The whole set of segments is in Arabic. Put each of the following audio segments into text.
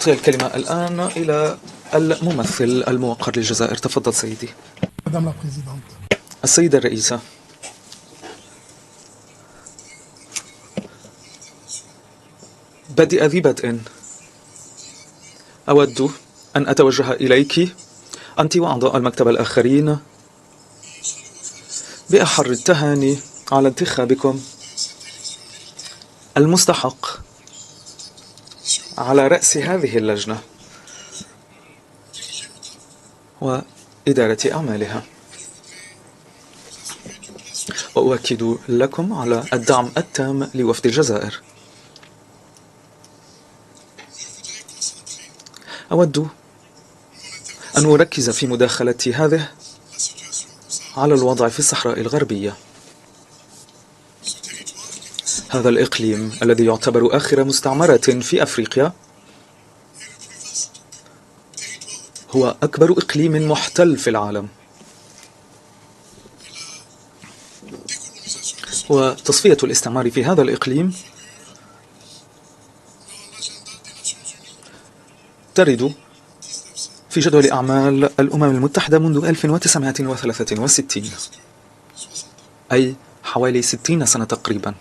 أعطي الكلمة الآن إلى الممثل الموقر للجزائر. تفضل سيدي. السيدة الرئيسة، بدء ذي بدء أود أن أتوجه إليك أنت وأعضاء المكتب الآخرين بأحر التهاني على انتخابكم المستحق على رأس هذه اللجنة وإدارة أعمالها. وأؤكد لكم على الدعم التام لوفد الجزائر. أود أن أركز في مداخلتي هذه على الوضع في الصحراء الغربية. هذا الإقليم الذي يعتبر آخر مستعمرة في أفريقيا هو أكبر إقليم محتل في العالم، وتصفية الاستعمار في هذا الإقليم ترد في جدول أعمال الأمم المتحدة منذ 1963، أي حوالي 60 سنة تقريبا.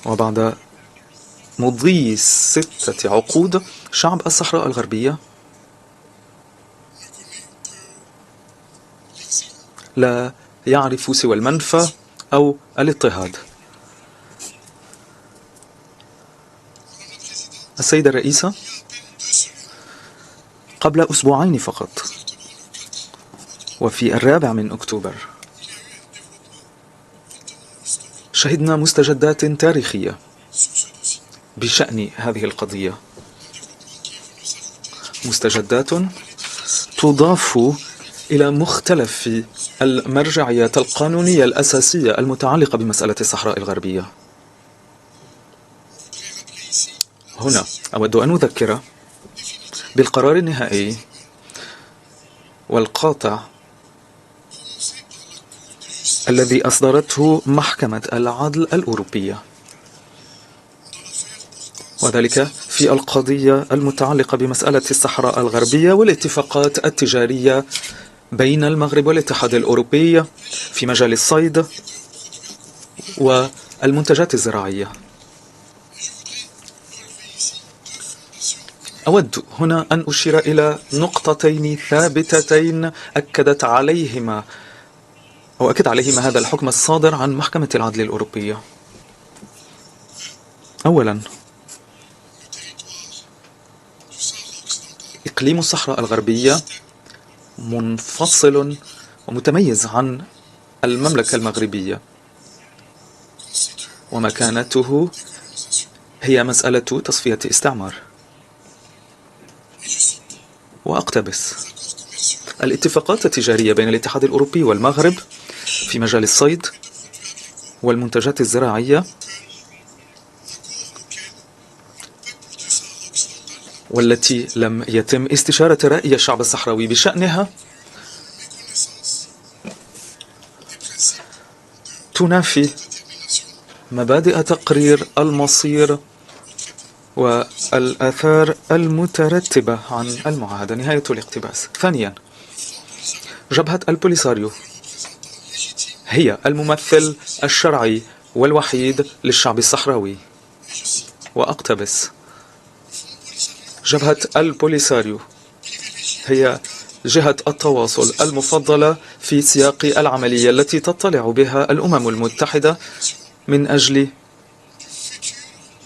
وبعد مضي 6 عقود شعب الصحراء الغربية لا يعرف سوى المنفى أو الاضطهاد. السيدة الرئيسة، قبل أسبوعين فقط وفي 4 أكتوبر شهدنا مستجدات تاريخية بشأن هذه القضية، مستجدات تضاف إلى مختلف المرجعيات القانونية الأساسية المتعلقة بمسألة الصحراء الغربية. هنا أود أن أذكر بالقرار النهائي والقاطع الذي أصدرته محكمة العدل الأوروبية، وذلك في القضية المتعلقة بمسألة الصحراء الغربية والاتفاقات التجارية بين المغرب والاتحاد الأوروبي في مجال الصيد والمنتجات الزراعية. أود هنا أن أشير إلى نقطتين ثابتتين أكد عليهما هذا الحكم الصادر عن محكمة العدل الأوروبية. أولا، إقليم الصحراء الغربية منفصل ومتميز عن المملكة المغربية، ومكانته هي مسألة تصفية استعمار. وأقتبس: الاتفاقات التجارية بين الاتحاد الأوروبي والمغرب في مجال الصيد والمنتجات الزراعية والتي لم يتم استشارة رأي الشعب الصحراوي بشأنها تنافي مبادئ تقرير المصير والآثار المترتبة عن المعاهدة. نهاية الاقتباس. ثانيا، جبهة البوليساريو هي الممثل الشرعي والوحيد للشعب الصحراوي. وأقتبس: جبهة البوليساريو هي جهة التواصل المفضلة في سياق العملية التي تطلع بها الأمم المتحدة من أجل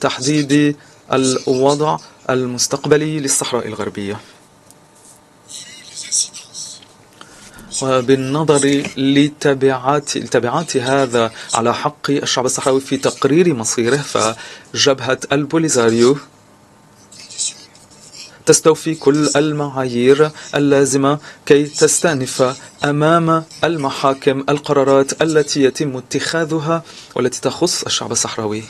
تحديد الوضع المستقبلي للصحراء الغربية. وبالنظر لتبعات هذا على حق الشعب الصحراوي في تقرير مصيره، فجبهة البوليساريو تستوفي كل المعايير اللازمة كي تستأنف أمام المحاكم القرارات التي يتم اتخاذها والتي تخص الشعب الصحراوي.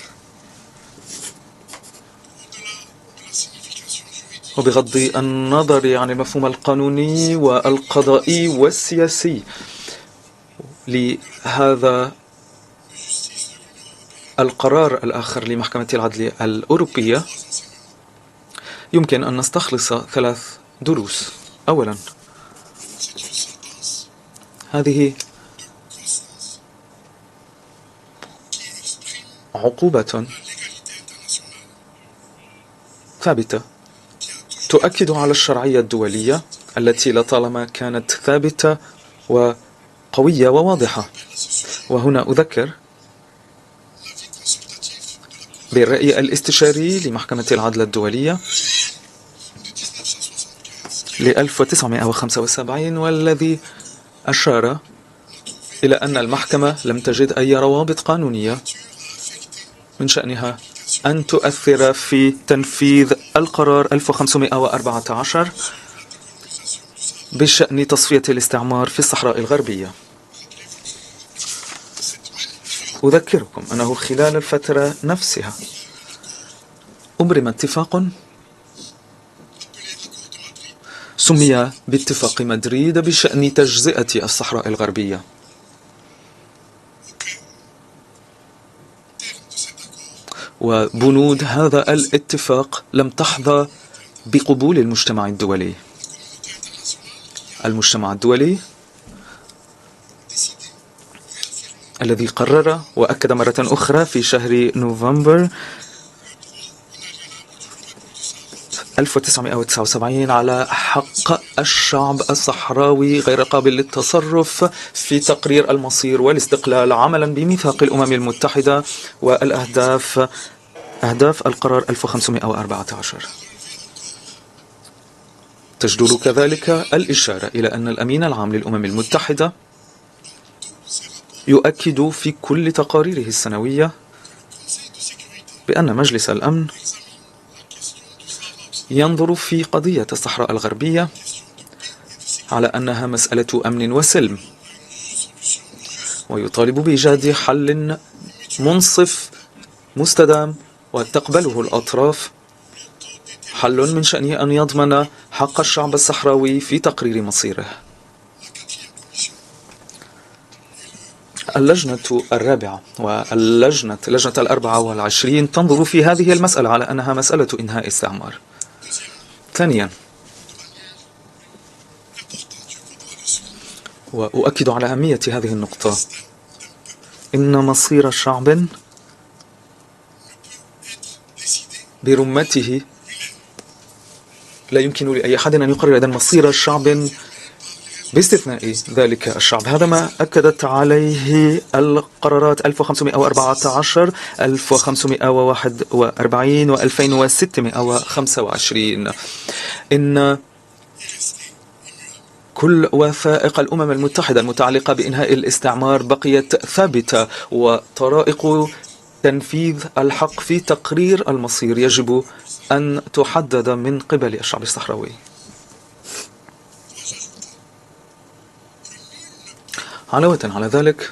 وبغض النظر عن المفهوم القانوني والقضائي والسياسي لهذا القرار الآخر لمحكمة العدل الأوروبية يمكن أن نستخلص 3 دروس. أولا، هذه عقوبة ثابتة تؤكد على الشرعية الدولية التي لطالما كانت ثابتة وقوية وواضحة. وهنا أذكر بالرأي الاستشاري لمحكمة العدل الدولية ل 1975 والذي أشار إلى أن المحكمة لم تجد أي روابط قانونية من شأنها أن تؤثر في تنفيذ القرار 1514 بشأن تصفية الاستعمار في الصحراء الغربية. أذكركم أنه خلال الفترة نفسها أبرم اتفاق سمي باتفاق مدريد بشأن تجزئة الصحراء الغربية. وبنود هذا الاتفاق لم تحظى بقبول المجتمع الدولي. المجتمع الدولي الذي قرر وأكد مرة أخرى في شهر نوفمبر 1979 على حق الشعب الصحراوي غير قابل للتصرف في تقرير المصير والاستقلال عملا بميثاق الأمم المتحدة والأهداف القرار 1514. تجدر كذلك الإشارة إلى أن الأمين العام للأمم المتحدة يؤكد في كل تقاريره السنوية بأن مجلس الأمن ينظر في قضية الصحراء الغربية على أنها مسألة أمن وسلم، ويطالب بإيجاد حل منصف مستدام وتقبله الأطراف، حل من شأنه أن يضمن حق الشعب الصحراوي في تقرير مصيره. اللجنة الرابعة واللجنة 24 تنظر في هذه المسألة على أنها مسألة إنهاء استعمار. ثانيا، وأؤكد على أهمية هذه النقطة، إن مصير شعب برمته لا يمكن لأي أحد أن يقرر إذن مصير شعب باستثناء ذلك الشعب. هذا ما أكدت عليه القرارات 1514 1541 و 2625. إن كل وثائق الأمم المتحدة المتعلقة بإنهاء الاستعمار بقيت ثابتة، وطرائق تنفيذ الحق في تقرير المصير يجب أن تحدد من قبل الشعب الصحراوي. علاوة على ذلك،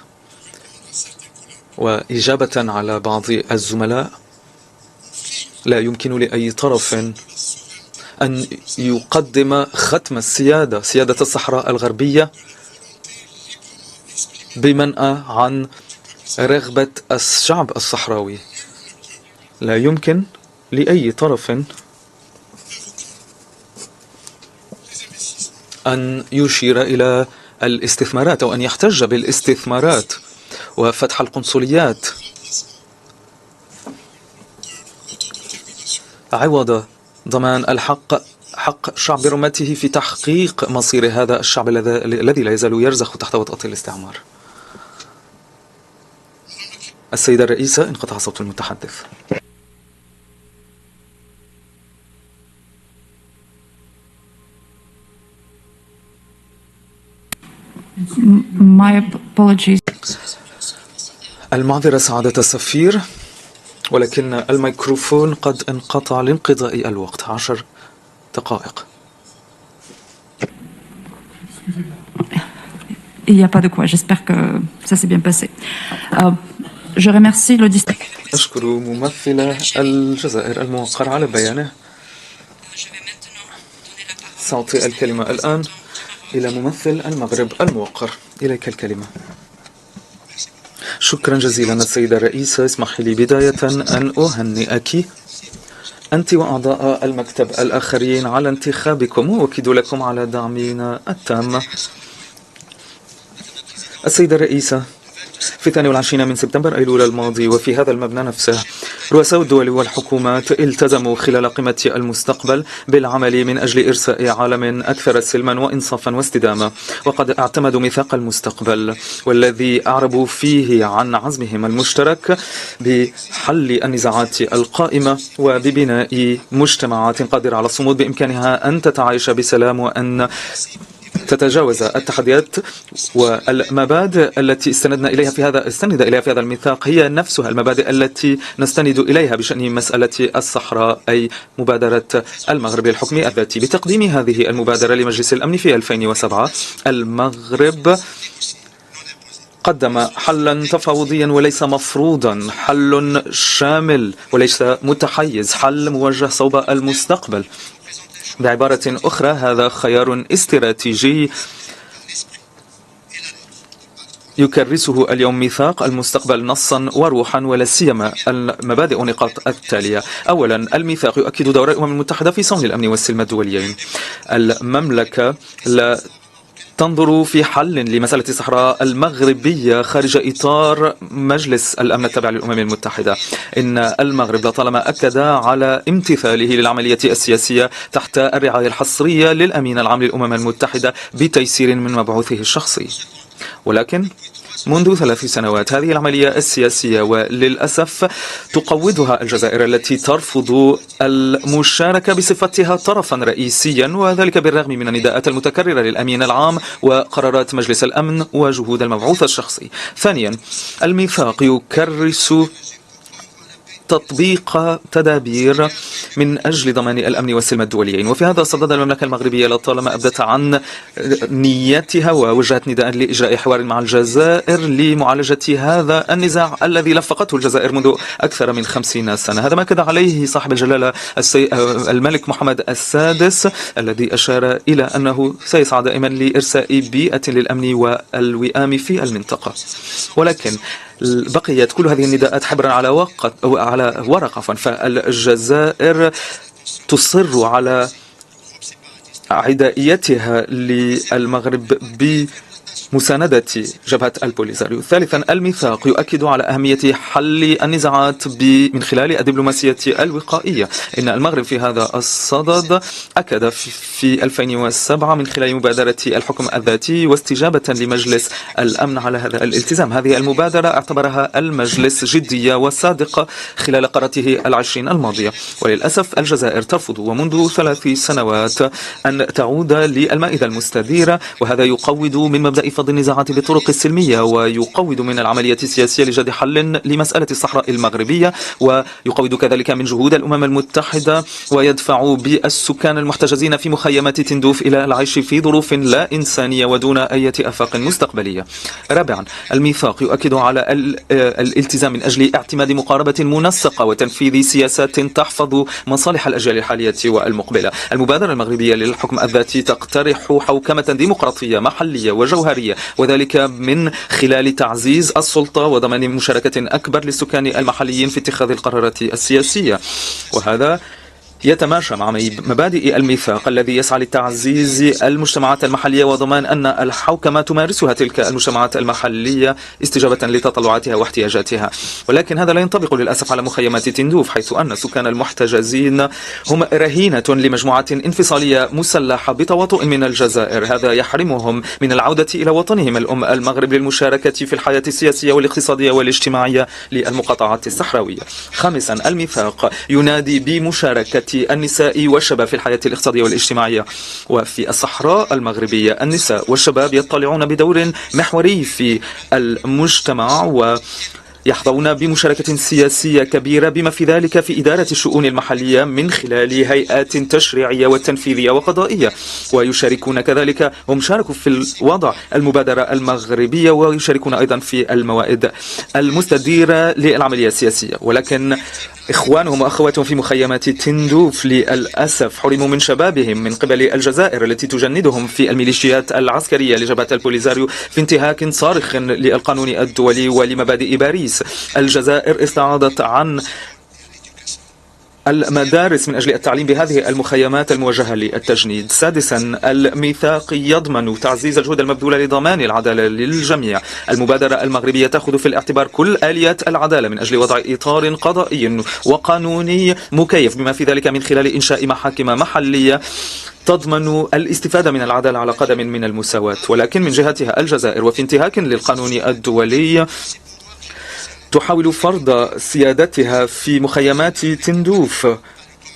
وإجابة على بعض الزملاء، لا يمكن لأي طرف أن يقدم ختم سيادة الصحراء الغربية بمنأى عن رغبة الشعب الصحراوي. لا يمكن لأي طرف أن يشير إلى الاستثمارات أو أن يحتج بالاستثمارات وفتح القنصليات عوض ضمان حق شعب رمته في تحقيق مصير هذا الشعب الذي لا يزال يرزخ تحت وطأة الاستعمار. السيدة الرئيسة، انقطع صوت المتحدث. My apologies. المعذرة سعادة السفير، ولكن الميكروفون قد انقطع لانقضاء الوقت 10 دقائق. Il n'y a pas de quoi. J'espère que ça s'est bien passé. Je remercie le district. أشكر ممثل الجزائر الموقر على بيانه. سأعطي الكلمة الآن إلى ممثل المغرب الموقر. إليك الكلمة. شكرا جزيلا السيدة الرئيسة. اسمحي لي بداية أن أهنئك أنت وأعضاء المكتب الآخرين على انتخابكم، وأؤكد لكم على دعمنا التام. السيدة الرئيسة، في 22 من سبتمبر أيلول الماضي وفي هذا المبنى نفسه رؤساء الدول والحكومات التزموا خلال قمة المستقبل بالعمل من أجل إرساء عالم أكثر سلما وإنصافا واستدامة، وقد اعتمدوا ميثاق المستقبل والذي أعربوا فيه عن عزمهم المشترك بحل النزاعات القائمة وببناء مجتمعات قادرة على الصمود بإمكانها أن تتعايش بسلام وأن تتجاوز التحديات. والمبادئ التي استند إليها في هذا الميثاق هي نفسها المبادئ التي نستند إليها بشأن مسألة الصحراء، أي مبادرة المغرب للحكم الذاتي. بتقديم هذه المبادرة لمجلس الأمن في 2007 المغرب قدم حلا تفاوضيا وليس مفروضا، حل شامل وليس متحيز، حل موجه صوب المستقبل. بعبارة أخرى هذا خيار استراتيجي يكرسه اليوم ميثاق المستقبل نصا وروحا، ولا سيما المبادئ والنقاط التالية. أولا، الميثاق يؤكد دور الأمم المتحدة في صون الأمن والسلم الدوليين. المملكة لا تنظر في حل لمسألة الصحراء المغربية خارج إطار مجلس الأمن التابع للأمم المتحدة. إن المغرب لطالما أكد على امتثاله للعملية السياسية تحت الرعاية الحصرية للأمين العام للأمم المتحدة بتيسير من مبعوثه الشخصي. ولكن منذ 3 سنوات هذه العملية السياسية وللأسف تقوضها الجزائر التي ترفض المشاركة بصفتها طرفا رئيسيا، وذلك بالرغم من النداءات المتكررة للأمين العام وقرارات مجلس الأمن وجهود المبعوث الشخصي. ثانيا، الميثاق يكرس تطبيق تدابير من أجل ضمان الأمن والسلم الدوليين، وفي هذا الصدد المملكة المغربية لطالما أبدت عن نيتها ووجهت نداء لإجراء حوار مع الجزائر لمعالجة هذا النزاع الذي لفقته الجزائر منذ أكثر من 50 سنة. هذا ما أكد عليه صاحب الجلالة الملك محمد السادس، الذي أشار إلى أنه سيسعى دائما لإرساء بيئة للأمن والوئام في المنطقة. ولكن بقيت كل هذه النداءات حبرا على ورقة، فالجزائر تصر على عدائيتها للمغرب بمساندة جبهة البوليساريو. ثالثا، الميثاق يؤكد على أهمية حل النزاعات من خلال الدبلوماسية الوقائية. إن المغرب في هذا الصدد أكد في 2007 من خلال مبادرة الحكم الذاتي واستجابة لمجلس الأمن على هذا الالتزام. هذه المبادرة اعتبرها المجلس جدية وصادقة خلال قرته 20 الماضية، وللأسف الجزائر ترفض ومنذ 3 سنوات أن تعود للمائدة المستديرة، وهذا يقوض من مبدأ فض النزاعات بالطرق السلمية، ويقوض من العملية السياسية لجد حل لمسألة الصحراء المغربية، ويقوض كذلك من جهود الأمم المتحدة، ويدفع بالسكان المحتجزين في مخيمات تندوف إلى العيش في ظروف لا إنسانية ودون أي آفاق مستقبلية. رابعا، الميثاق يؤكد على الالتزام من أجل اعتماد مقاربة منسقة وتنفيذ سياسات تحفظ مصالح الأجيال الحالية والمقبلة. المبادرة المغربية للحكم الذاتي تقترح حوكمة ديمقراطية محلية وجوهرية، وذلك من خلال تعزيز السلطة وضمان مشاركة أكبر للسكان المحليين في اتخاذ القرارات السياسية. وهذا يتماشى مع مبادئ الميثاق الذي يسعى لتعزيز المجتمعات المحلية وضمان أن الحوكمة تمارسها تلك المجتمعات المحلية استجابة لتطلعاتها واحتياجاتها. ولكن هذا لا ينطبق للأسف على مخيمات تندوف، حيث أن السكان المحتجزين هم رهينة لمجموعات انفصالية مسلحة بتواطؤ من الجزائر. هذا يحرمهم من العودة إلى وطنهم الأم المغرب للمشاركة في الحياة السياسية والاقتصادية والاجتماعية للمقاطعات الصحراوية. خامسا، الميثاق ينادي بمشاركة النساء والشباب في الحياة الاقتصادية والاجتماعية. وفي الصحراء المغربية النساء والشباب يطلعون بدور محوري في المجتمع، يحظون بمشاركة سياسية كبيرة بما في ذلك في إدارة الشؤون المحلية من خلال هيئات تشريعية وتنفيذية وقضائية، ويشاركون كذلك هم شاركوا في وضع المبادرة المغربية ويشاركون أيضا في الموائد المستديرة للعملية السياسية. ولكن إخوانهم وأخواتهم في مخيمات تندوف للأسف حرموا من شبابهم من قبل الجزائر التي تجندهم في الميليشيات العسكرية لجبهة البوليزاريو في انتهاك صارخ للقانون الدولي ولمبادئ باريس. الجزائر استعاضت عن المدارس من أجل التعليم بهذه المخيمات الموجهة للتجنيد. سادسا، الميثاق يضمن تعزيز الجهود المبذولة لضمان العدالة للجميع. المبادرة المغربية تأخذ في الاعتبار كل آليات العدالة من أجل وضع إطار قضائي وقانوني مكيف، بما في ذلك من خلال إنشاء محاكم محلية تضمن الاستفادة من العدالة على قدم من المساواة. ولكن من جهتها الجزائر وفي انتهاك للقانون الدولي تحاول فرض سيادتها في مخيمات تندوف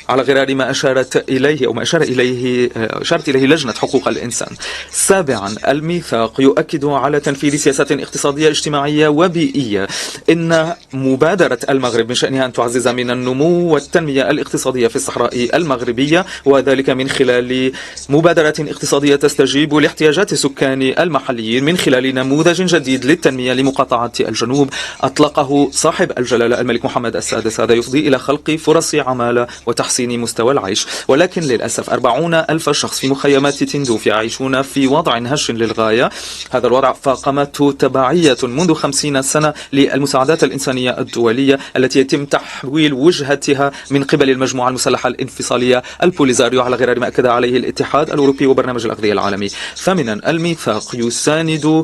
على غرار ما أشارت إليه أو ما أشارت إليه لجنة حقوق الإنسان. سابعا، الميثاق يؤكد على تنفيذ سياسات اقتصادية اجتماعية وبيئية. إن مبادرة المغرب من شأنها أن تعزز من النمو والتنمية الاقتصادية في الصحراء المغربية، وذلك من خلال مبادرة اقتصادية تستجيب لاحتياجات السكان المحليين من خلال نموذج جديد للتنمية لمقاطعة الجنوب أطلقه صاحب الجلالة الملك محمد السادس. هذا يفضي إلى خلق فرص عمل وتحسين مستوى العيش. ولكن للأسف 40,000 شخص في مخيمات تندوف يعيشون في وضع هش للغاية. هذا الوضع فاقمته تبعية منذ 50 سنة للمساعدات الإنسانية الدولية التي يتم تحويل وجهتها من قبل المجموعة المسلحة الانفصالية البوليزاريو على غرار ما أكد عليه الاتحاد الأوروبي وبرنامج الأغذية العالمي. ثامنا، الميثاق يساند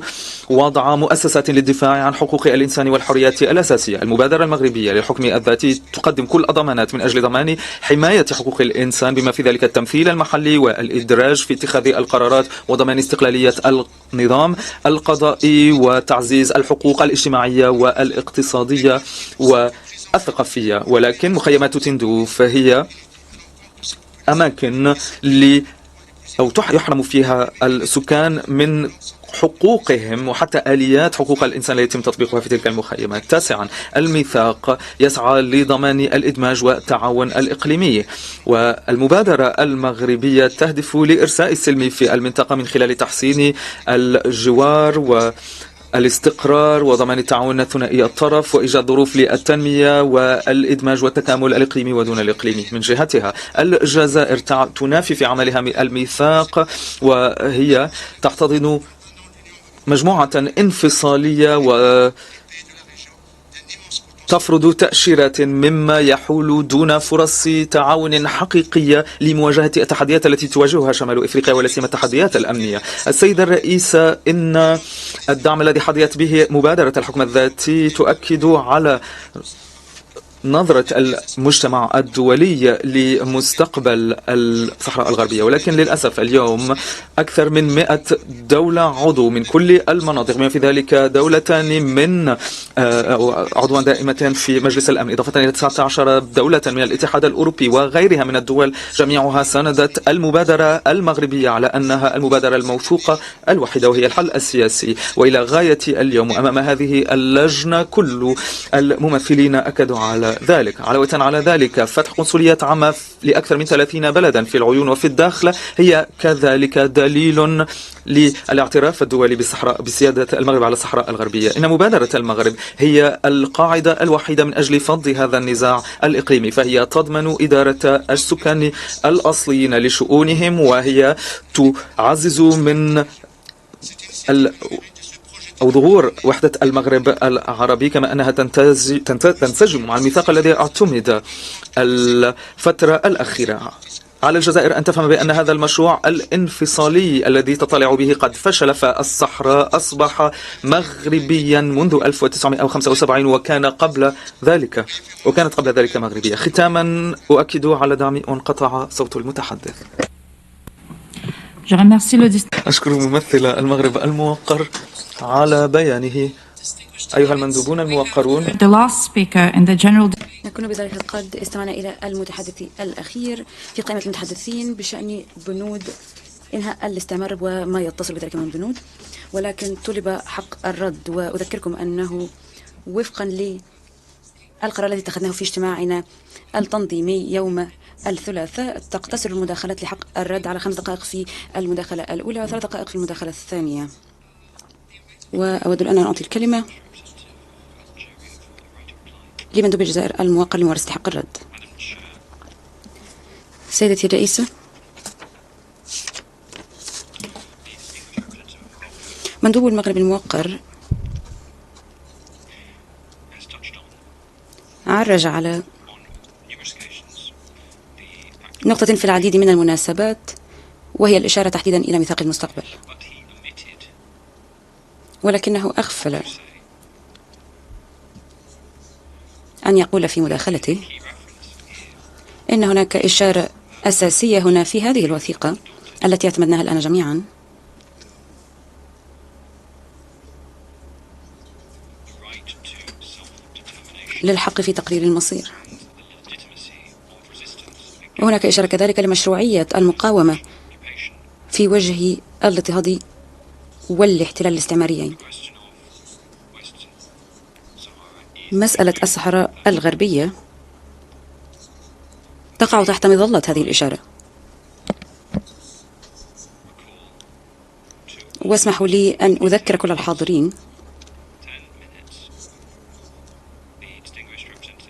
وضع مؤسسات للدفاع عن حقوق الإنسان والحريات الأساسية. المبادرة المغربية للحكم الذاتي تقدم كل الضمانات من أجل ضمان حماية حقوق الإنسان بما في ذلك التمثيل المحلي والإدراج في اتخاذ القرارات وضمان استقلالية النظام القضائي وتعزيز الحقوق الاجتماعية والاقتصادية والثقافية. ولكن مخيمات تندوف هي أماكن أو يحرم فيها السكان من حقوقهم وحتى آليات حقوق الإنسان لا يتم تطبيقها في تلك المخيمات. تاسعا، الميثاق يسعى لضمان الإدماج والتعاون الإقليمي، والمبادرة المغربية تهدف لإرساء السلم في المنطقة من خلال تحسين الجوار والاستقرار وضمان التعاون الثنائي الطرف وإيجاد ظروف للتنمية والإدماج والتكامل الإقليمي ودون الإقليمي. من جهتها الجزائر تنافي في عملها الميثاق، وهي تحتضن مجموعة انفصالية وتفرض تأشيرات مما يحول دون فرص تعاون حقيقية لمواجهة التحديات التي تواجهها شمال إفريقيا ولا سيما التحديات الأمنية. السيدة الرئيسة، إن الدعم الذي حظيت به مبادرة الحكم الذاتي تؤكد على نظرة المجتمع الدولي لمستقبل الصحراء الغربية. ولكن للأسف اليوم أكثر من 100 دولة عضو من كل المناطق، بما في ذلك دولتان من عضوان دائمتان في مجلس الأمن، إضافة إلى 19 دولة من الاتحاد الأوروبي وغيرها من الدول، جميعها ساندت المبادرة المغربية على أنها المبادرة الموثوقة الوحيدة وهي الحل السياسي. وإلى غاية اليوم أمام هذه اللجنة كل الممثلين أكدوا على ذلك. علاوة على ذلك، فتح قنصليات عامة لأكثر من 30 بلدا في العيون وفي الداخل هي كذلك دليل للاعتراف الدولي بسيادة المغرب على الصحراء الغربية. إن مبادرة المغرب هي القاعدة الوحيدة من أجل فض هذا النزاع الإقليمي، فهي تضمن إدارة السكان الأصليين لشؤونهم، وهي تعزز من أو ظهور وحدة المغرب العربي، كما أنها تنسجم مع الميثاق الذي اعتمد الفترة الأخيرة. على الجزائر أن تفهم بأن هذا المشروع الانفصالي الذي تطلع به قد فشل، فالصحراء أصبح مغربيا منذ 1975 وكانت قبل ذلك مغربية. ختاما أؤكد على دعمي وانقطع صوت المتحدث. أشكر ممثل المغرب الموقر على بيانه. أيها المندوبون الموقرون، نكون بذلك قد استمعنا إلى المتحدث الأخير في قائمة المتحدثين بشأن بنود إنهاء الاستعمار وما يتصل بذلك من بنود، ولكن طلب حق الرد. وأذكركم أنه وفقا للقرار الذي اتخذناه في اجتماعنا التنظيمي يوم الثلاثاء، تقتصر المداخلات لحق الرد على 5 دقائق في المداخلة الأولى و3 دقائق في المداخلة الثانية. وأود الآن أن أعطي الكلمة لمندوب الجزائر الموقر لممارسة حق الرد. سيدتي الرئيسة، مندوب المغرب الموقر عرج على نقطة في العديد من المناسبات، وهي الإشارة تحديدا إلى ميثاق المستقبل، ولكنه أغفل أن يقول في مداخلته إن هناك إشارة أساسية هنا في هذه الوثيقة التي اعتمدناها الآن جميعا للحق في تقرير المصير. وهناك إشارة كذلك لمشروعية المقاومة في وجه الاضطهاد والاحتلال الاستعماريين. مسألة الصحراء الغربية تقع تحت مظلة هذه الإشارة. واسمحوا لي أن أذكر كل الحاضرين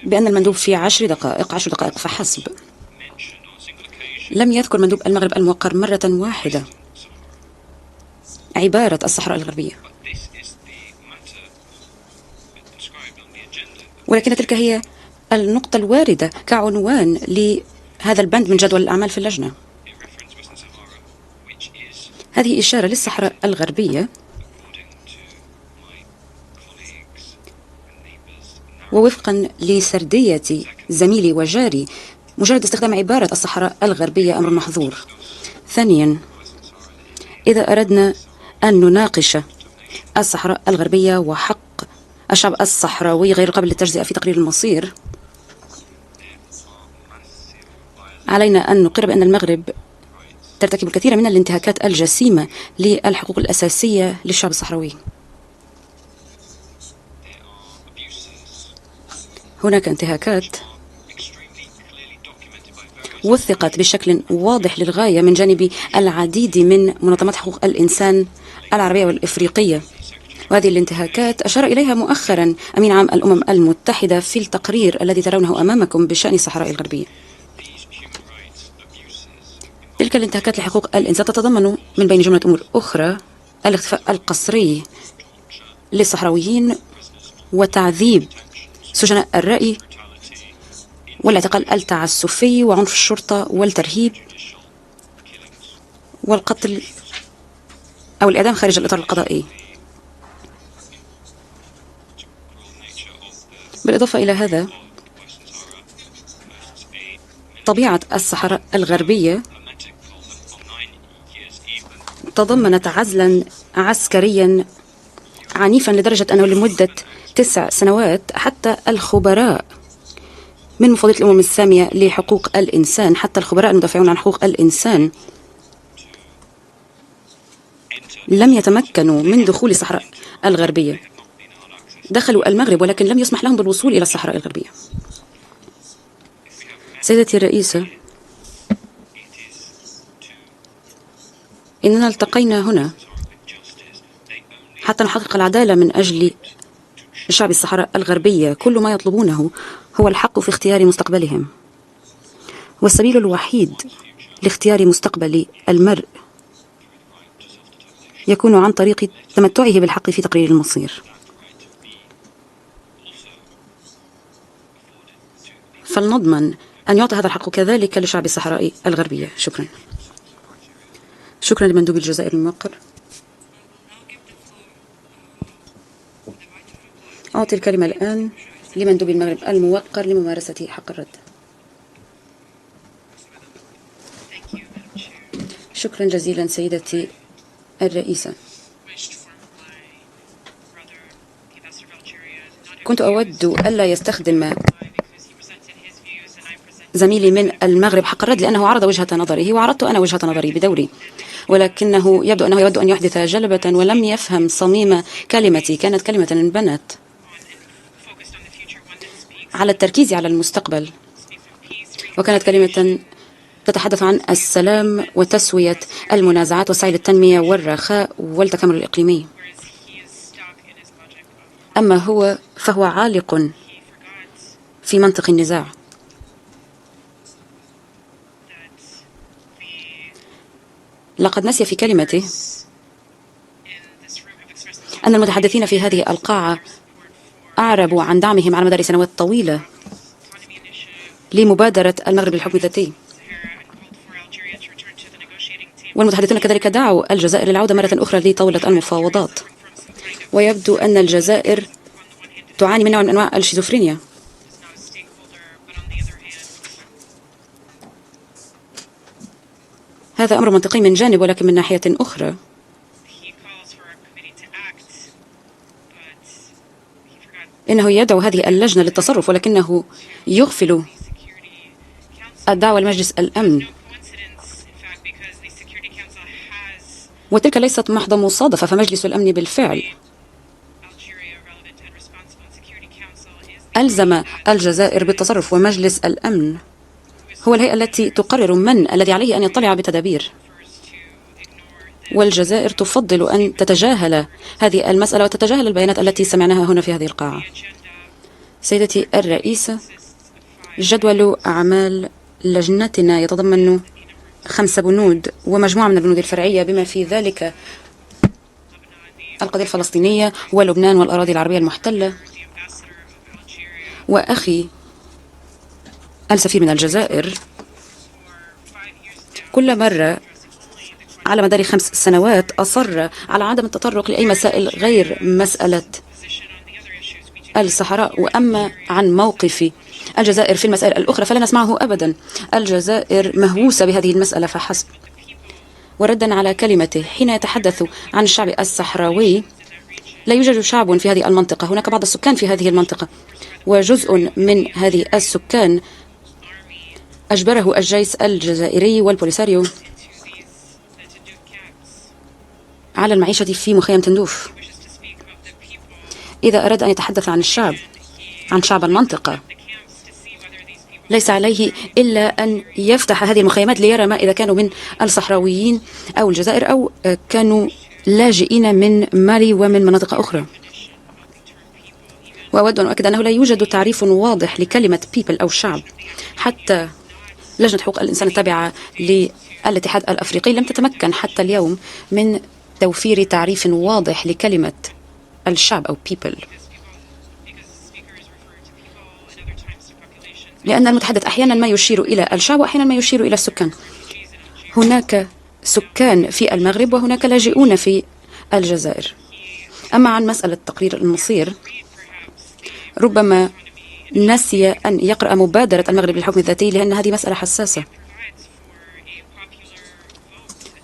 بأن المندوب في 10 دقائق فحسب لم يذكر مندوب المغرب الموقر مرة واحدة عبارة الصحراء الغربية، ولكن تلك هي النقطة الواردة كعنوان لهذا البند من جدول الأعمال في اللجنة. هذه إشارة للصحراء الغربية، ووفقا لسردية زميلي وجاري مجرد استخدام عبارة الصحراء الغربية أمر محظور. ثانيا، إذا أردنا أن نناقش الصحراء الغربية وحق الشعب الصحراوي غير قابل للتجزئة في تقرير المصير، علينا أن نقر بأن المغرب ترتكب الكثير من الانتهاكات الجسيمة للحقوق الأساسية للشعب الصحراوي. هناك انتهاكات وثقت بشكل واضح للغاية من جانب العديد من منظمات حقوق الإنسان العربية والإفريقية، وهذه الانتهاكات أشار إليها مؤخرا أمين عام الأمم المتحدة في التقرير الذي ترونه أمامكم بشأن الصحراء الغربية. تلك الانتهاكات لحقوق الإنسان تتضمن من بين جملة أمور أخرى الاختفاء القسري للصحراويين وتعذيب سجناء الرأي والاعتقال التعسفي وعنف الشرطة والترهيب والقتل أو الإعدام خارج الإطار القضائي. بالإضافة إلى هذا، طبيعة الصحراء الغربية تضمنت عزلا عسكريا عنيفا لدرجة أنه لمدة 9 سنوات حتى الخبراء من مفوضية الأمم السامية لحقوق الإنسان، حتى الخبراء المدافعون عن حقوق الإنسان لم يتمكنوا من دخول الصحراء الغربية. دخلوا المغرب ولكن لم يسمح لهم بالوصول إلى الصحراء الغربية. سيدتي الرئيسة، إننا التقينا هنا حتى نحقق العدالة من أجل شعب الصحراء الغربية. كل ما يطلبونه هو الحق في اختيار مستقبلهم، والسبيل الوحيد لاختيار مستقبل المرء يكون عن طريق تمتعه بالحق في تقرير المصير. فلنضمن أن يعطى هذا الحق كذلك لشعب الصحراء الغربية. شكرا. شكرا لمندوب الجزائر الموقر. أعطي الكلمة الآن لمندوب المغرب الموقر لممارسة حق الرد. شكرا جزيلا سيدتي الرئيسة. كنت أود ألا يستخدم زميلي من المغرب حق الرد لأنه عرض وجهة نظره وعرضت أنا وجهة نظري بدوري، ولكنه يبدو أنه يود أن يحدث جلبة ولم يفهم صميم كلمتي. كانت كلمة انبنت على التركيز على المستقبل، وكانت كلمة تتحدث عن السلام وتسوية المنازعات وسعي التنمية والرخاء والتكامل الإقليمي. أما هو فهو عالق في منطق النزاع. لقد نسي في كلمته أن المتحدثين في هذه القاعة أعربوا عن دعمهم على مدار سنوات طويلة لمبادرة المغرب للحكم الذاتي، والمتحدثون كذلك دعوا الجزائر للعودة مرة أخرى لطاولة المفاوضات. ويبدو أن الجزائر تعاني من نوع من أنواع الشيزوفرينيا. هذا أمر منطقي من جانب، ولكن من ناحية أخرى إنه يدعو هذه اللجنة للتصرف، ولكنه يغفل الدعوة لمجلس الأمن، وتلك ليست محض مصادفة، فمجلس الأمن بالفعل ألزم الجزائر بالتصرف، ومجلس الأمن هو الهيئة التي تقرر من الذي عليه أن يطلع بتدابير. والجزائر تفضل أن تتجاهل هذه المسألة وتتجاهل البيانات التي سمعناها هنا في هذه القاعة. سيدتي الرئيسة، جدول أعمال لجنتنا يتضمن 5 بنود ومجموعة من البنود الفرعية، بما في ذلك القضية الفلسطينية ولبنان والأراضي العربية المحتلة. وأخي السفير من الجزائر كل مرة على مدار 5 سنوات أصر على عدم التطرق لأي مسائل غير مسألة الصحراء. وأما عن موقف الجزائر في المسائل الأخرى فلا نسمعه أبدا. الجزائر مهووسة بهذه المسألة فحسب. وردا على كلمته حين يتحدث عن الشعب الصحراوي، لا يوجد شعب في هذه المنطقة، هناك بعض السكان في هذه المنطقة، وجزء من هذه السكان أجبره الجيش الجزائري والبوليساريو على المعيشة في مخيم تندوف. إذا أراد أن يتحدث عن الشعب، عن شعب المنطقة، ليس عليه إلا أن يفتح هذه المخيمات ليرى ما إذا كانوا من الصحراويين أو الجزائر أو كانوا لاجئين من مالي ومن مناطق أخرى. وأود أن أؤكد أنه لا يوجد تعريف واضح لكلمة people أو شعب. حتى لجنة حقوق الإنسان التابعة للاتحاد الأفريقي لم تتمكن حتى اليوم من توفير تعريف واضح لكلمة الشعب أو people، لأن المتحدث أحيانا ما يشير إلى الشعب وأحيانا ما يشير إلى السكان. هناك سكان في المغرب وهناك لاجئون في الجزائر. أما عن مسألة تقرير المصير، ربما نسي أن يقرأ مبادرة المغرب للحكم الذاتي، لأن هذه مسألة حساسة،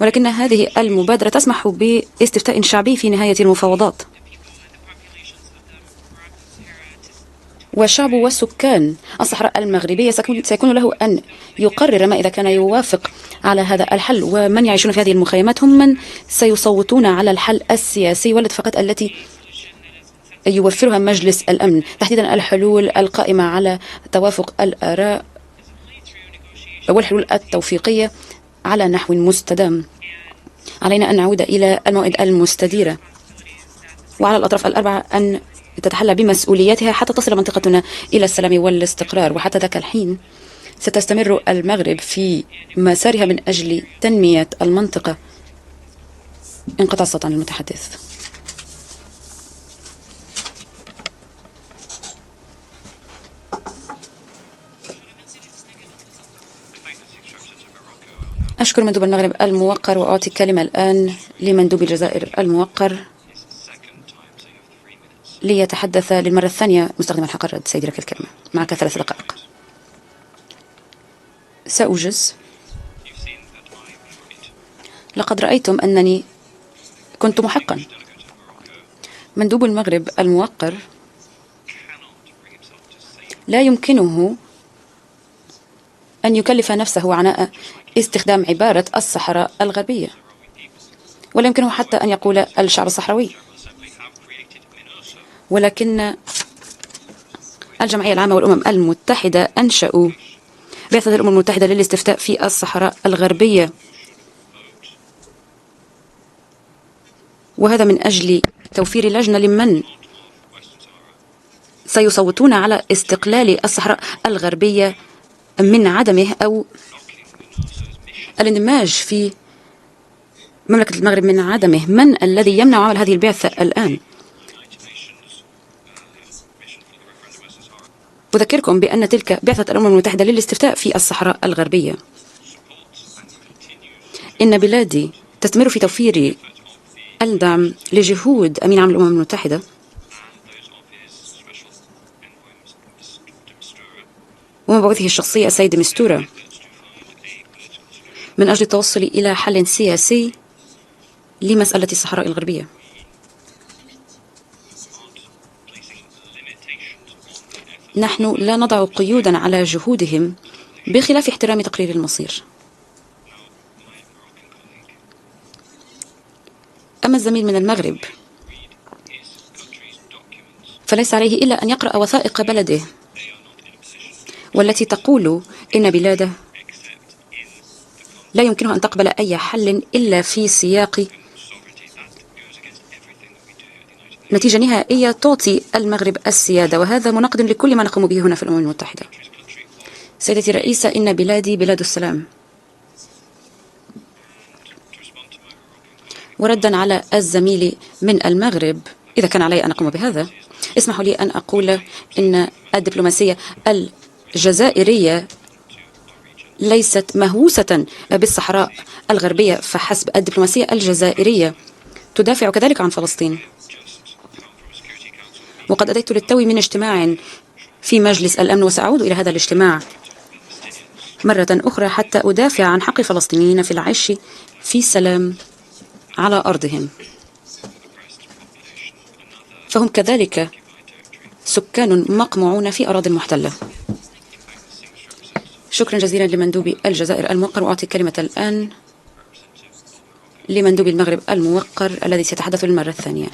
ولكن هذه المبادرة تسمح باستفتاء شعبي في نهاية المفاوضات، والشعب والسكان الصحراء المغربية سيكون له أن يقرر ما إذا كان يوافق على هذا الحل. ومن يعيشون في هذه المخيمات هم من سيصوتون على الحل السياسي والاتفاقات التي يوفرها مجلس الأمن، تحديدا الحلول القائمة على توافق الآراء والحلول التوفيقية على نحو مستدام. علينا أن نعود إلى الموعد المستديرة، وعلى الأطراف الأربعة أن تتحلى بمسؤولياتها حتى تصل منطقتنا إلى السلام والاستقرار. وحتى ذاك الحين ستستمر المغرب في مسارها من أجل تنمية المنطقة. انقطع الصوت عن المتحدث. أشكر مندوب المغرب الموقر، وأعطي الكلمة الآن لمندوب الجزائر الموقر ليتحدث للمرة الثانية مستخدما حق الرد. سيدي لك الكلمة، معك 3 دقائق. سأوجز. لقد رأيتم أنني كنت محقا. مندوب المغرب الموقر لا يمكنه أن يكلف نفسه عناء استخدام عبارة الصحراء الغربية، ولا يمكنه حتى أن يقول الشعب الصحراوي. ولكن الجمعية العامة والأمم المتحدة أنشأوا بعثة الأمم المتحدة للاستفتاء في الصحراء الغربية، وهذا من أجل توفير لجنة لمن سيصوتون على استقلال الصحراء الغربية من عدمه أو الاندماج في مملكة المغرب من عدمه. من الذي يمنع عمل هذه البعثة الآن؟ أذكركم بأن تلك بعثة الأمم المتحدة للاستفتاء في الصحراء الغربية. إن بلادي تستمر في توفير الدعم لجهود أمين عام الأمم المتحدة ومبعوثه الشخصي السيد مستورة من أجل التوصل إلى حل سياسي لمسألة الصحراء الغربية. نحن لا نضع قيودا على جهودهم بخلاف احترام تقرير المصير. أما الزميل من المغرب فليس عليه إلا أن يقرأ وثائق بلده والتي تقول إن بلاده لا يمكنها أن تقبل أي حل إلا في سياق نتيجة نهائية تعطي المغرب السيادة، وهذا مناقض لكل ما نقوم به هنا في الأمم المتحدة. سيدتي الرئيسة، إن بلادي بلاد السلام. وردا على الزميل من المغرب، إذا كان علي أن أقوم بهذا، اسمحوا لي أن أقول إن الدبلوماسية الجزائرية ليست مهووسة بالصحراء الغربية فحسب. الدبلوماسية الجزائرية تدافع كذلك عن فلسطين. وقد أتيت للتو من اجتماع في مجلس الأمن، وسأعود إلى هذا الاجتماع مرة أخرى حتى أدافع عن حق الفلسطينيين في العيش في سلام على أرضهم، فهم كذلك سكان مقموعون في أراضٍ محتلة. شكرا جزيلا لمندوب الجزائر الموقر، وأعطي الكلمة الآن لمندوب المغرب الموقر الذي سيتحدث للمرة الثانية.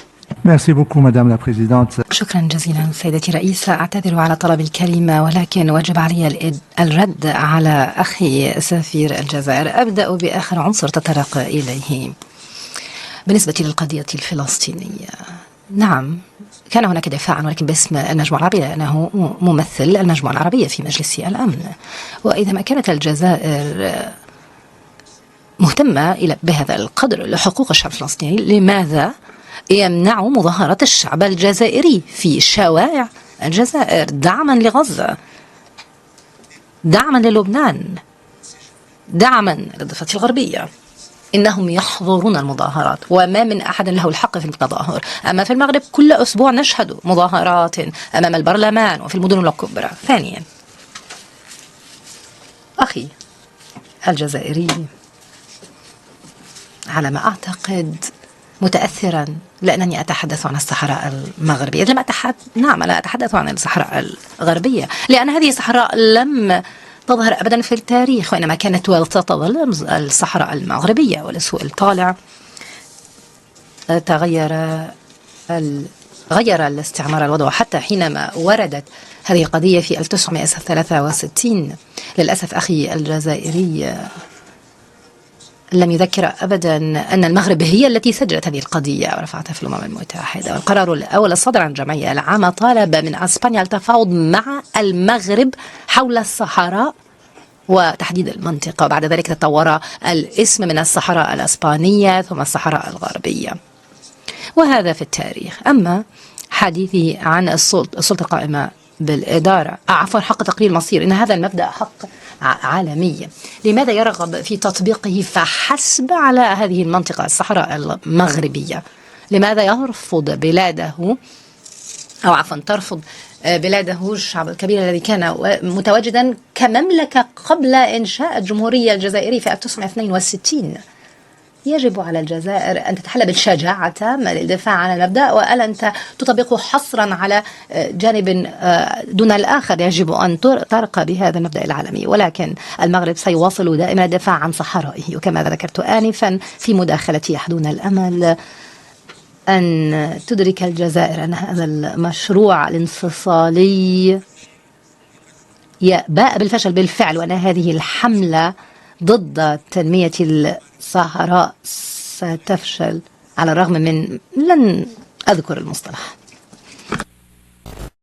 شكرا جزيلا سيدتي رئيسة. أعتذر على طلب الكلمة، ولكن وجب علي الرد على أخي سفير الجزائر. أبدأ بآخر عنصر تطرق إليه بالنسبة للقضية الفلسطينية. نعم، كان هناك دفاعا، ولكن باسم المجموعة العربية، لأنه ممثل المجموعة العربية في مجلس الأمن. وإذا ما كانت الجزائر مهتمة بهذا القدر لحقوق الشعب الفلسطيني، لماذا يمنع مظاهرات الشعب الجزائري في شوارع الجزائر دعما لغزة، دعما للبنان، دعما للضفة الغربية؟ إنهم يحضرون المظاهرات، وما من أحد له الحق في التظاهر. أما في المغرب كل أسبوع نشهد مظاهرات أمام البرلمان وفي المدن الكبرى. ثانيا، أخي الجزائري على ما أعتقد متأثرا، لأنني أتحدث عن الصحراء المغربية. نعم، لا أتحدث عن الصحراء الغربية، لأن هذه الصحراء لم تظهر أبدا في التاريخ، وإنما كانت وتظل الصحراء المغربية. ولسوء الطالع غير الاستعمار الوضع، حتى حينما وردت هذه القضية في 1963. للأسف أخي الجزائري لم يذكر أبدا أن المغرب هي التي سجلت هذه القضية ورفعتها في الأمم المتحدة. والقرار الأول الصادر عن الجمعية العامة طالب من أسبانيا التفاوض مع المغرب حول الصحراء وتحديد المنطقة، وبعد ذلك تطور الاسم من الصحراء الأسبانية ثم الصحراء الغربية، وهذا في التاريخ. أما حديثي عن السلطة القائمة بالإدارة، حق تقرير المصير، إن هذا المبدأ حق عالمي. لماذا يرغب في تطبيقه فحسب على هذه المنطقة الصحراء المغربية؟ لماذا يرفض بلاده، أو عفوا ترفض بلاده الشعب الكبير الذي كان متواجدا كمملكة قبل إنشاء الجمهورية الجزائرية في 1962؟ يجب على الجزائر أن تتحلى بالشجاعة تامة للدفاع عن المبدأ، وألا أنت تطبقه حصرا على جانب دون الآخر. يجب أن ترقى بهذا المبدأ العالمي، ولكن المغرب سيواصل دائما الدفاع عن صحرائه. وكما ذكرت آنفا في مداخلتي، يحدون الأمل أن تدرك الجزائر أن هذا المشروع الانفصالي باء بالفشل بالفعل، وأن هذه الحملة ضد تنمية الصحراء ستفشل على الرغم من لن أذكر المصطلح.